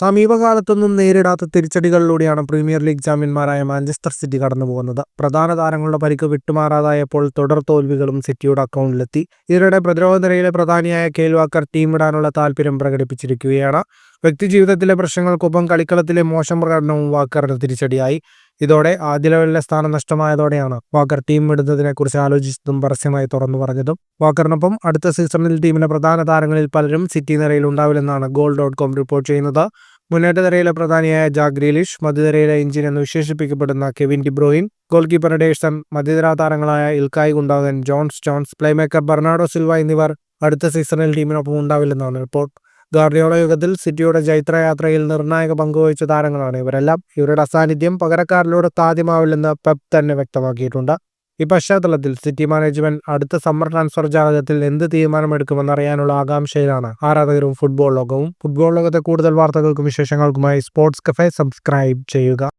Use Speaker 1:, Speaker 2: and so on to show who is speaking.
Speaker 1: സമീപകാലത്തൊന്നും നേരിടാത്ത തിരിച്ചടികളിലൂടെയാണ് premier league ചാമ്പ്യന്മാരായ Manchester city കടന്നുപോകുന്നത്. പ്രധാന താരങ്ങളുടെ പരിക്ക് വിട്ടുമാറാതായപ്പോൾ തുടർ തോൽവികളും സിറ്റിയുടെ അക്കൗണ്ടിലെത്തി. ഇതിനിടെ പ്രതിരോധ നിരയിലെ പ്രധാനിയായ കെയ്ൽ വാക്കർ ടീം വിടാനുള്ള താൽപര്യം പ്രകടിപ്പിച്ചിരിക്കുകയാണ്. വ്യക്തിജീവിതത്തിലെ പ്രശ്നങ്ങൾക്കൊപ്പം കളിക്കളത്തിലെ മോശം പ്രകടനവും വാക്കറിന് തിരിച്ചടിയായി. ഇതോടെ ആദ്യ ലെവലിലെ സ്ഥാനം നഷ്ടമായതോടെയാണ് വാക്കർ ടീം വിടുന്നതിനെക്കുറിച്ച് ആലോചിച്ചതും പരസ്യമായി തുറന്നു പറഞ്ഞതും. വാക്കറിനൊപ്പം അടുത്ത സീസണിൽ ടീമിലെ പ്രധാന താരങ്ങളിൽ പലരും സിറ്റി നിരയിൽ ഉണ്ടാവില്ലെന്നാണ് goal.com റിപ്പോർട്ട് ചെയ്യുന്നത്. മുന്നേറ്റ നിരയിലെ പ്രധാനിയായ ജാക്ക് ഗ്രീലിഷ്, മധ്യനിരയിലെ എഞ്ചിൻ എന്ന് വിശേഷിപ്പിക്കപ്പെടുന്ന Kevin De Bruyne, goalkeeper Ederson, മധ്യനിര താരങ്ങളായ Ilkay Gundogan, John Stones, playmaker Bernardo Silva എന്നിവർ അടുത്ത സീസണിൽ ടീമിനൊപ്പം ഉണ്ടാവില്ലെന്നാണ് റിപ്പോർട്ട്. ഗാർഡിയോള യുഗത്തിൽ സിറ്റിയുടെ ജൈത്രയാത്രയിൽ നിർണായക പങ്കുവഹിച്ച താരങ്ങളാണ് ഇവരെല്ലാം. ഇവരുടെ അസാന്നിധ്യം പകരക്കാരിലൂടെ സാധ്യമാവില്ലെന്ന് പെപ്പ് തന്നെ വ്യക്തമാക്കിയിട്ടുണ്ട്. ഈ പശ്ചാത്തലത്തിൽ സിറ്റി മാനേജ്മെന്റ് അടുത്ത സമ്മർ ട്രാൻസ്ഫർ ജാലകത്തിൽ എന്ത് തീരുമാനമെടുക്കുമെന്നറിയാനുള്ള ആകാംക്ഷയിലാണ് ആരാധകരും ഫുട്ബോൾ ലോകവും. ഫുട്ബോൾ ലോകത്തെ കൂടുതൽ വാർത്തകൾക്കും വിശേഷങ്ങൾക്കുമായി സ്പോർട്സ് കഫേ സബ്സ്ക്രൈബ് ചെയ്യുക.